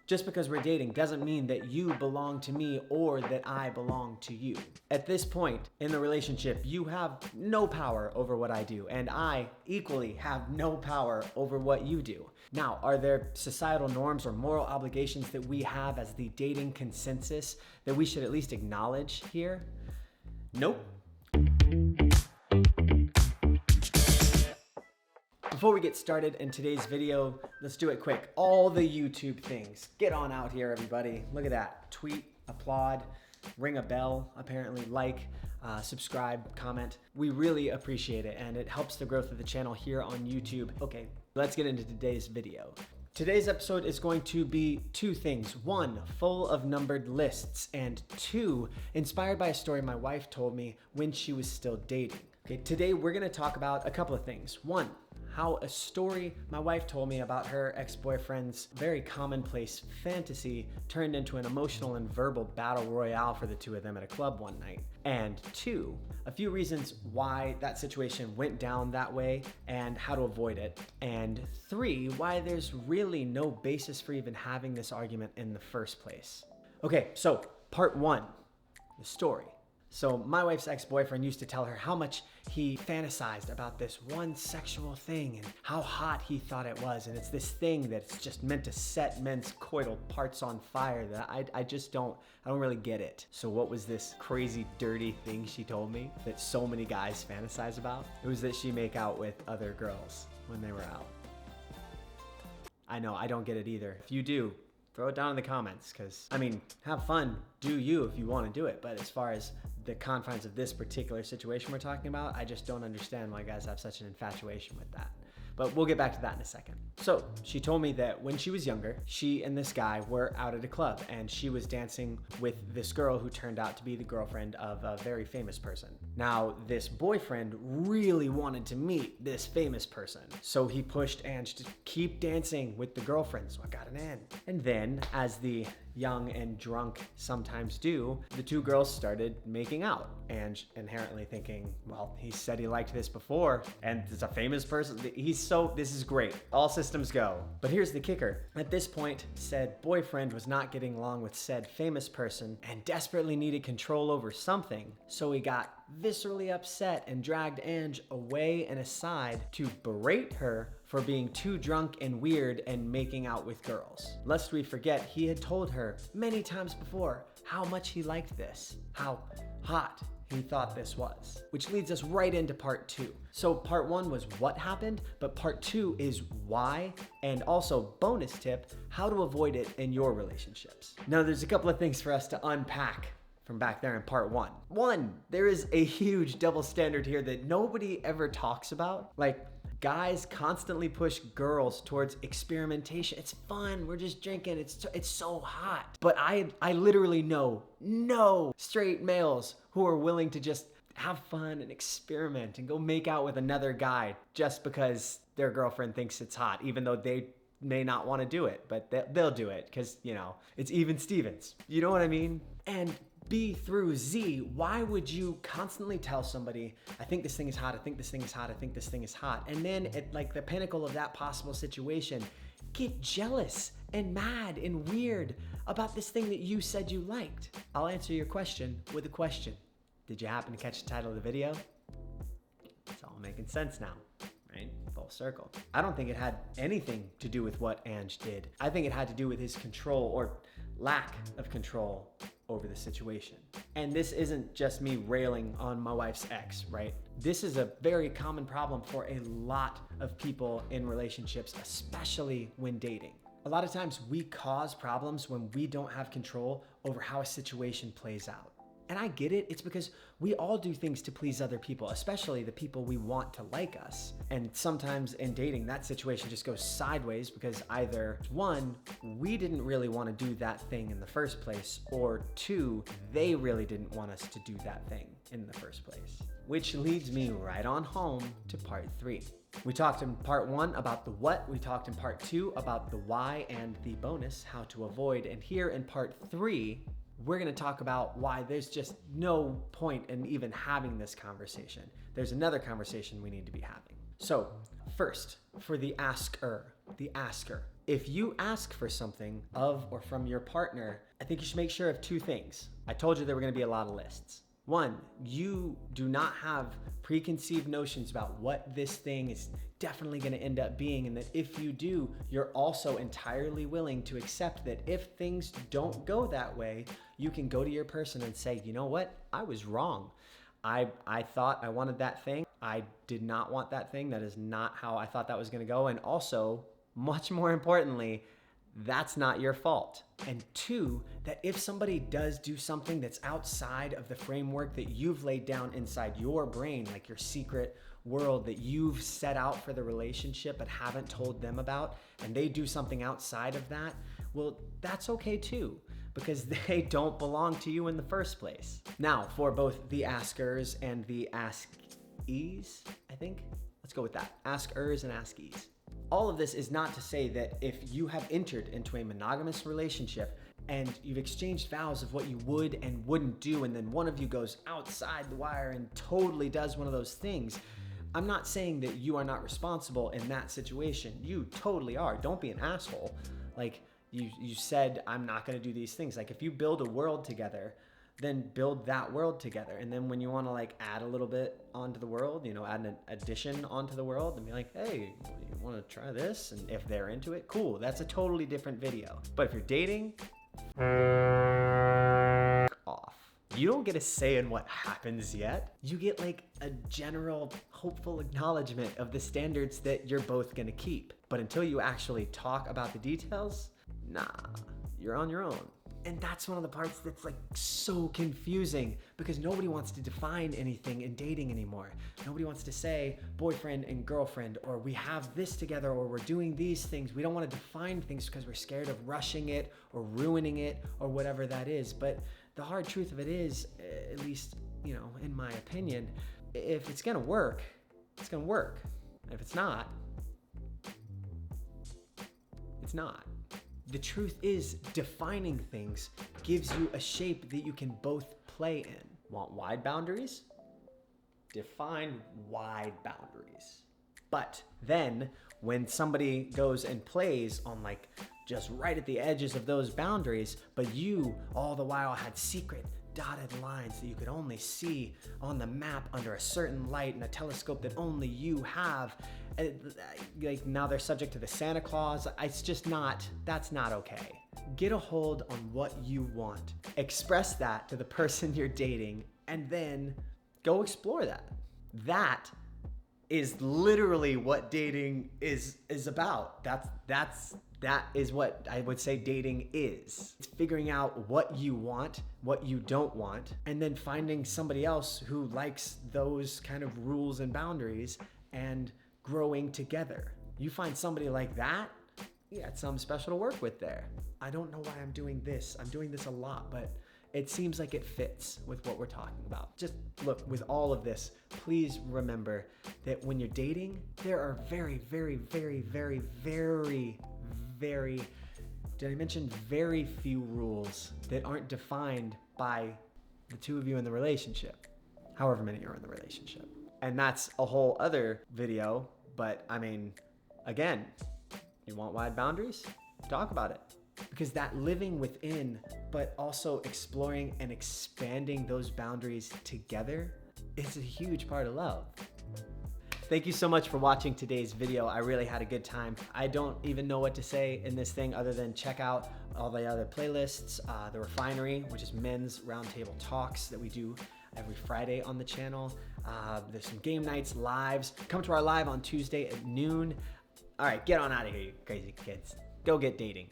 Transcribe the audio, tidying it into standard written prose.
Just because we're dating doesn't mean that you belong to me or that I belong to you. At this point in the relationship, you have no power over what I do, and I equally have no power over what you do. Now, are there societal norms or moral obligations that we have as the dating consensus that we should at least acknowledge here? Nope. Before we get started in today's video, let's do it quick. All the YouTube things. Get on out here, everybody. Look at that. Tweet, applaud, ring a bell, apparently, like, subscribe, comment. We really appreciate it, and it helps the growth of the channel here on YouTube. Okay, let's get into today's video. Today's episode is going to be two things. One, full of numbered lists, and two, inspired by a story my wife told me when she was still dating. Okay, today we're gonna talk about a couple of things. One, how a story my wife told me about her ex-boyfriend's very commonplace fantasy turned into an emotional and verbal battle royale for the two of them at a club one night. And two, a few reasons why that situation went down that way and how to avoid it. And three, why there's really no basis for even having this argument in the first place. Okay, so part one, the story. So my wife's ex-boyfriend used to tell her how much he fantasized about this one sexual thing and how hot he thought it was. And it's this thing that's just meant to set men's coital parts on fire that I don't really get it. So what was this crazy, dirty thing she told me that so many guys fantasize about? It was that she make out with other girls when they were out. I know, I don't get it either. If you do, throw it down in the comments, because, I mean, have fun, do you if you want to do it. But as far as the confines of this particular situation we're talking about, I just don't understand why guys have such an infatuation with that. But we'll get back to that in a second. So she told me that when she was younger, she and this guy were out at a club and she was dancing with this girl who turned out to be the girlfriend of a very famous person. Now, this boyfriend really wanted to meet this famous person. So he pushed Ange to keep dancing with the girlfriend, so I got an in. And then, as the young and drunk sometimes do, the two girls started making out. Ange inherently thinking, well, he said he liked this before, and it's a famous person. This is great. All systems go. But here's the kicker. At this point, said boyfriend was not getting along with said famous person and desperately needed control over something. So he got viscerally upset and dragged Ange away and aside to berate her for being too drunk and weird and making out with girls. Lest we forget, he had told her many times before how much he liked this, how hot he thought this was. Which leads us right into part two. So part one was what happened, but part two is why, and also bonus tip, how to avoid it in your relationships. Now there's a couple of things for us to unpack from back there in part one. One, there is a huge double standard here that nobody ever talks about. Like, guys constantly push girls towards experimentation. It's fun, we're just drinking, it's so hot. But I literally know no straight males who are willing to just have fun and experiment and go make out with another guy just because their girlfriend thinks it's hot, even though they may not want to do it, but they'll do it because, you know, it's even Stevens. You know what I mean? And B through Z, why would you constantly tell somebody, I think this thing is hot, I think this thing is hot, I think this thing is hot, and then at like the pinnacle of that possible situation, get jealous and mad and weird about this thing that you said you liked? I'll answer your question with a question. Did you happen to catch the title of the video? It's all making sense now, right? Full circle. I don't think it had anything to do with what Ange did. I think it had to do with his control or lack of control over the situation. And this isn't just me railing on my wife's ex, right? This is a very common problem for a lot of people in relationships, especially when dating. A lot of times we cause problems when we don't have control over how a situation plays out. And I get it, it's because we all do things to please other people, especially the people we want to like us. And sometimes in dating, that situation just goes sideways because either one, we didn't really want to do that thing in the first place, or two, they really didn't want us to do that thing in the first place. Which leads me right on home to part three. We talked in part one about the what, we talked in part two about the why and the bonus, how to avoid, and here in part three, we're going to talk about why there's just no point in even having this conversation. There's another conversation we need to be having. So first, for the asker, if you ask for something of or from your partner, I think you should make sure of two things. I told you there were going to be a lot of lists. One, you do not have preconceived notions about what this thing is definitely going to end up being, and that if you do, you're also entirely willing to accept that if things don't go that way, you can go to your person and say, you know what, I was wrong. I thought I wanted that thing. I did not want that thing. That is not how I thought that was going to go. And also, much more importantly, that's not your fault. And two, that if somebody does do something that's outside of the framework that you've laid down inside your brain, like your secret world that you've set out for the relationship but haven't told them about, and they do something outside of that, well, that's okay too, because they don't belong to you in the first place. Now, for both the askers and the askees, I think, let's go with that. Askers and askees. All of this is not to say that if you have entered into a monogamous relationship and you've exchanged vows of what you would and wouldn't do, and then one of you goes outside the wire and totally does one of those things, I'm not saying that you are not responsible in that situation. You totally are. Don't be an asshole. Like, you said, I'm not going to do these things. Like, if you build a world together, then build that world together. And then when you want to like add a little bit onto the world, you know, add an addition onto the world and be like, hey, you want to try this? And if they're into it, cool. That's a totally different video. But if you're dating, off. You don't get a say in what happens yet. You get like a general hopeful acknowledgement of the standards that you're both gonna keep. But until you actually talk about the details, nah, you're on your own. And that's one of the parts that's like so confusing, because nobody wants to define anything in dating anymore. Nobody wants to say boyfriend and girlfriend, or we have this together, or we're doing these things. We don't want to define things because we're scared of rushing it or ruining it or whatever that is. But the hard truth of it is, at least, you know, in my opinion, if it's gonna work, it's gonna work. And if it's not, it's not. The truth is, defining things gives you a shape that you can both play in. Want wide boundaries? Define wide boundaries. But then when somebody goes and plays on like just right at the edges of those boundaries, but you all the while had secret dotted lines that you could only see on the map under a certain light and a telescope that only you have, like now they're subject to the Santa Claus. It's just not, that's not okay. Get a hold on what you want. Express that to the person you're dating, and then go explore that. That is literally what dating is about. That is what I would say dating is. It's figuring out what you want, what you don't want, and then finding somebody else who likes those kind of rules and boundaries and growing together. You find somebody like that, you got something special to work with there. I don't know why I'm doing this. I'm doing this a lot, but it seems like it fits with what we're talking about. Just look, with all of this, please remember that when you're dating, there are very, very, very, very, very, very, did I mention very few rules that aren't defined by the two of you in the relationship, however many are in the relationship. And that's a whole other video, but I mean, again, you want wide boundaries? Talk about it. Because that living within, but also exploring and expanding those boundaries together is a huge part of love. Thank you so much for watching today's video. I really had a good time. I don't even know what to say in this thing other than check out all the other playlists. The Refinery, which is men's roundtable talks that we do every Friday on the channel. There's some game nights, lives. Come to our live on Tuesday at noon. All right, get on out of here, you crazy kids. Go get dating.